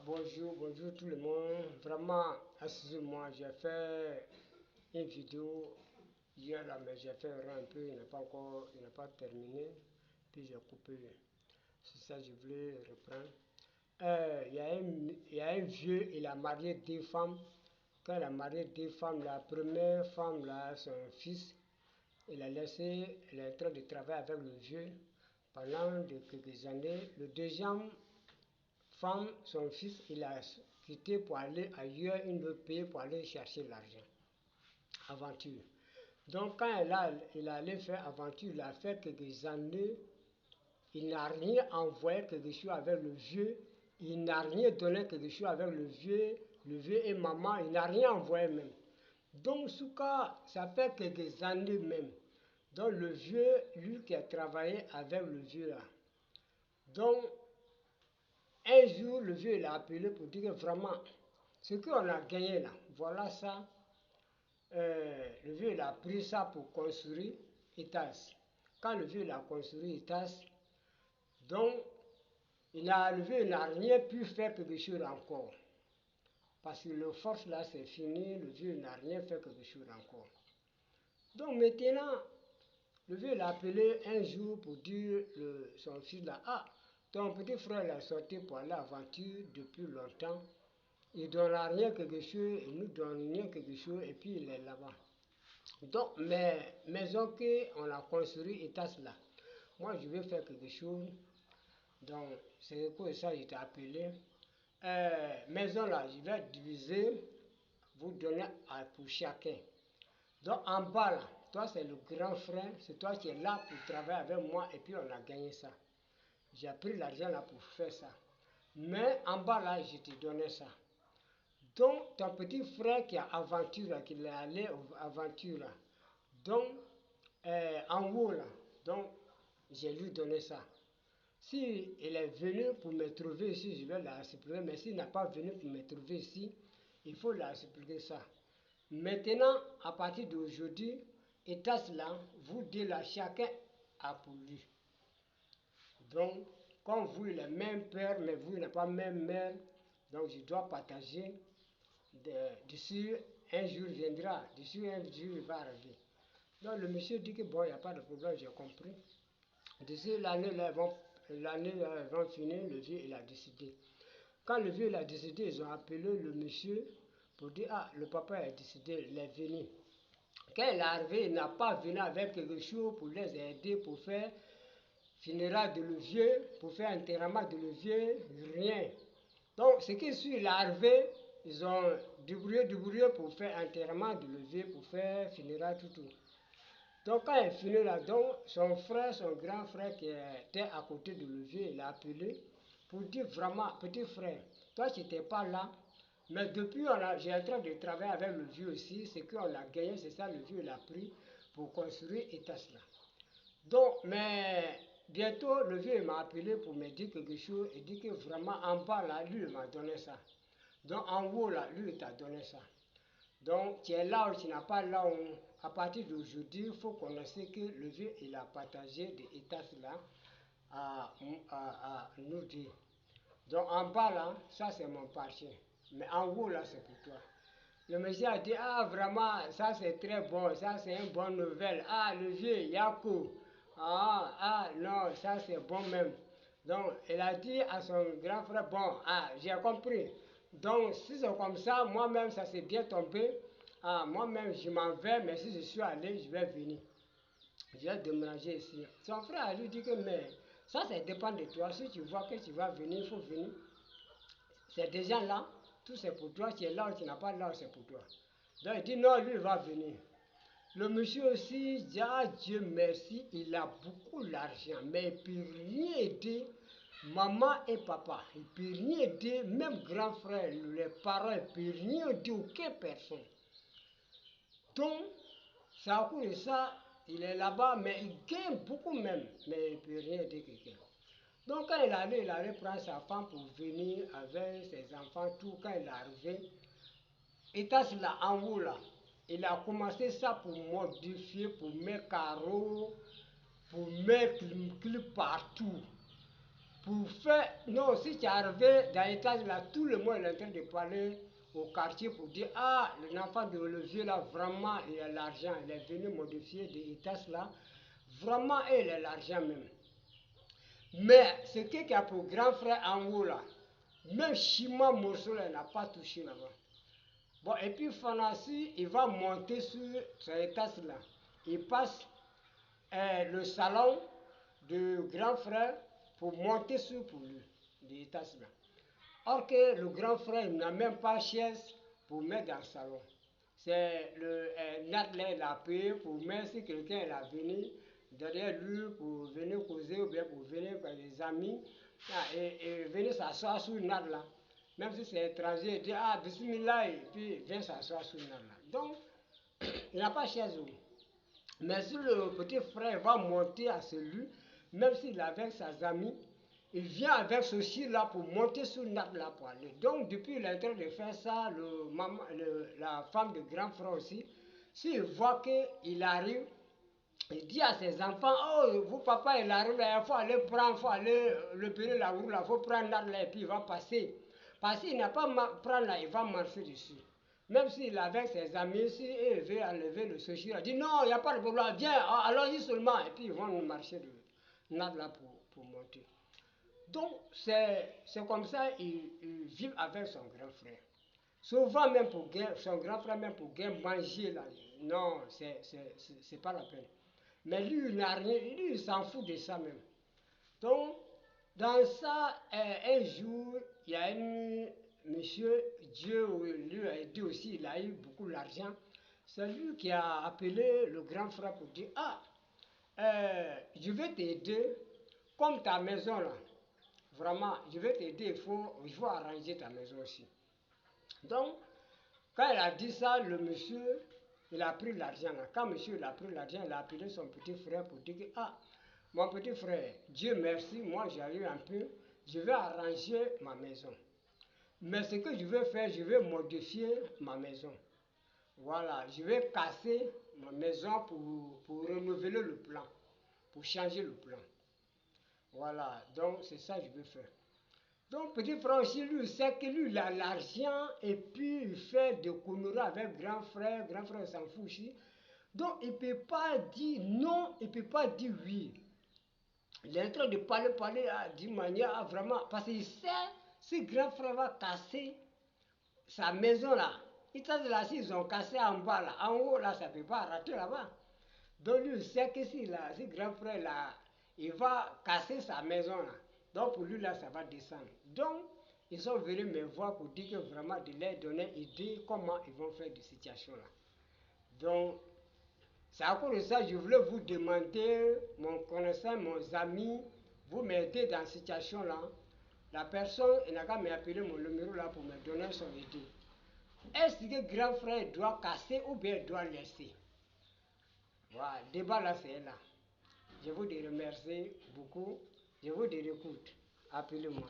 Bonjour, bonjour tout le monde. Vraiment, excusez-moi, j'ai fait une vidéo hier là, mais j'ai fait erreur un peu, il n'a pas terminé, puis j'ai coupé. C'est ça que je voulais reprendre. Il y a un vieux, il a marié deux femmes. Quand il a marié deux femmes, la première femme là, son fils, il a laissé, il est en train de travailler avec le vieux pendant quelques années. Le deuxième femme, son fils, il a quitté pour aller ailleurs, un autre pays pour aller chercher l'argent. Aventure. Donc quand il allait faire aventure, il a fait quelques années, il n'a rien envoyé quelque chose avec le vieux, il n'a rien donné quelque chose avec le vieux et maman, il n'a rien envoyé même. Donc Souka, ça fait quelques années même. Donc le vieux, lui qui a travaillé avec le vieux là. Donc un jour, le vieux l'a appelé pour dire que vraiment, ce qu'on a gagné là, voilà ça. Le vieux il a pris ça pour construire Itas. Quand le vieux l'a construit Itas, donc le vieux n'a rien pu faire quelque chose encore. Parce que le force là c'est fini, le vieux n'a rien fait quelque chose encore. Donc maintenant, le vieux l'a appelé un jour pour dire son fils là, ah, ton petit frère l'a sorti pour aller à l'aventure depuis longtemps. Il ne donne rien quelque chose, il nous donne rien quelque chose et puis il est là-bas. Donc, mais maison qu'on a construit état là. Moi, je vais faire quelque chose. Donc, c'est pour ça que je t'ai appelé. Maison là, je vais diviser, vous donner pour chacun. Donc, en bas là, toi c'est le grand frère, c'est toi qui es là pour travailler avec moi et puis on a gagné ça. J'ai pris l'argent là pour faire ça. Mais en bas là, je te donnais ça. Donc, ton petit frère qui a aventure, qui est allé à aventure, donc, en haut là, donc, j'ai lui donné ça. Si il est venu pour me trouver ici, je vais l'expliquer, mais s'il n'a pas venu pour me trouver ici, il faut l'expliquer ça. Maintenant, à partir d'aujourd'hui, état là, vous deux là, chacun a pour lui. Donc, comme vous, il est même père, mais vous, il n'a pas même mère, donc je dois partager. D'ici un jour viendra, d'ici un jour il va arriver. Donc le monsieur dit que bon, il n'y a pas de problème, j'ai compris. D'ici l'année là, l'année va finir, le vieux il a décidé. Quand le vieux il a décidé, ils ont appelé le monsieur pour dire ah, le papa a décidé, il est venu. Quand il est arrivé, il n'a pas venu avec quelque chose pour les aider, pour faire funérailles de le vieux, pour faire enterrement de le vieux, rien. Donc, ce qui suit, il est arrivé, ils ont débrouillé pour faire enterrement de levier, pour faire funérailles, tout. Donc, quand il est fini là, donc, son frère, son grand frère qui était à côté de levier, il a appelé pour dire vraiment, petit frère, toi tu n'étais pas là, mais depuis j'ai en train de travailler avec le vieux aussi, ce qu'on a gagné, c'est ça, le vieux l'a pris pour construire Etas là. Donc, mais bientôt, le vieux m'a appelé pour me dire quelque chose et dit que vraiment en bas là, lui il m'a donné ça. Donc en haut là, lui il t'a donné ça. Donc tu es là ou tu n'as pas là où, à partir d'aujourd'hui, il faut qu'on sait que le vieux il a partagé des états là à nous deux. Donc en bas là, ça c'est mon parti. Mais en haut là, c'est pour toi. Le monsieur a dit, ah vraiment, ça c'est très bon, ça c'est une bonne nouvelle. Ah, le vieux Yakou. Non, ça c'est bon même. Donc, il a dit à son grand frère, bon, j'ai compris. Donc, si c'est comme ça, moi-même, ça s'est bien tombé. Moi-même, je m'en vais, mais si je suis allé, je vais venir. Je vais déménager ici. Son frère a lui dit que, mais ça dépend de toi. Si tu vois que tu vas venir, il faut venir. C'est déjà là, tout c'est pour toi, tu es là ou tu n'as pas là, c'est pour toi. Donc il dit non, lui il va venir. Le monsieur aussi dit, ah Dieu merci, il a beaucoup d'argent, mais il ne peut rien aider maman et papa. Il ne peut rien aider, même grand frère, les parents, il ne peut rien aider aucune personne. Donc, c'est à cause de ça, il est là-bas, mais il gagne beaucoup même, mais il ne peut rien aider quelqu'un. Donc quand il allait prendre sa femme pour venir avec ses enfants, tout, quand il est arrivé, il était là en haut là. Il a commencé ça pour modifier, pour mettre carreaux, pour mettre clé partout. pour faire... Non, si tu es arrivé dans l'étage là, tout le monde est en train de parler au quartier pour dire, ah, l'enfant de le vieux là, vraiment, il a l'argent, il est venu modifier des étages là, vraiment, il a l'argent même. Mais ce qui a pour grand frère en haut là, même Chima Morceau là, il n'a pas touché là-bas. Bon, et puis Fanassi, il va monter sur son étage là. Il passe le salon du grand frère pour monter sur pour lui, l'étage là. Or que le grand frère n'a même pas de chaise pour mettre dans le salon. C'est le Nadler l'a payé pour mettre si quelqu'un est venu derrière lui pour venir causer ou bien pour venir avec des amis et venir s'asseoir sur Nad là. Même si c'est étranger, il dit ah bismillah et puis il vient s'asseoir sur Nad là. Donc il n'a pas de chaise. Mais si le petit frère va monter à celui, même s'il est avec ses amis, il vient avec ceci là pour monter sur Nad là pour aller. Donc depuis il est en train de faire ça, la femme de grand frère aussi, s'il voit qu'il arrive, il dit à ses enfants, oh, vous papa il arrive là, il faut aller prendre, il faut aller le payer la roue là, il faut prendre Nad là et puis il va passer. Parce qu'il n'a pas prendre là, il va marcher dessus. Même s'il est avec ses amis, s'il veut enlever le sushi, il dit non, il n'y a pas de problème, viens, allons-y seulement. Et puis ils vont marcher de Nad là pour monter. Donc c'est comme ça il vit avec son grand frère. Souvent même pour son grand frère, même pour manger là, non, c'est pas la peine. Mais lui, il n'a rien, lui, il s'en fout de ça même. Donc, dans ça, un jour, il y a un monsieur, Dieu lui a aidé aussi, il a eu beaucoup d'argent. C'est lui qui a appelé le grand frère pour dire, ah, je vais t'aider, comme ta maison là. Vraiment, je vais t'aider, il faut arranger ta maison aussi. Donc, quand il a dit ça, le monsieur, il a pris l'argent là. Quand monsieur il a pris l'argent, il a appelé son petit frère pour dire que, ah, mon petit frère, Dieu merci, moi j'ai eu un peu, je vais arranger ma maison. Mais ce que je vais faire, je vais modifier ma maison. Voilà, je vais casser ma maison pour renouveler le plan, pour changer le plan. Voilà, donc c'est ça que je veux faire. Donc petit frère aussi, lui, sait que lui, il a l'argent et puis il fait des conneries avec grand frère s'en fout aussi. Donc il ne peut pas dire non, il ne peut pas dire oui. Il est en train de parler d'une manière vraiment, parce qu'il sait, si grand frère va casser sa maison là, là, s'ils ont cassé en bas là, en haut là, ça ne peut pas rater là-bas. Donc lui, il sait que si grand frère là, il va casser sa maison là, donc pour lui là, ça va descendre. Donc, ils sont venus me voir pour dire que vraiment de leur donner idée comment ils vont faire des situations là. Donc, c'est à cause de ça que je voulais vous demander, mon connaissant, mon ami, vous m'aider dans cette situation là. La personne, il n'a qu'à m'appeler mon numéro là pour me donner son idée. Est-ce que grand frère doit casser ou bien doit laisser? Voilà, le débat là c'est là. Je vous remercie beaucoup. Je vous écoute. Appelez-moi.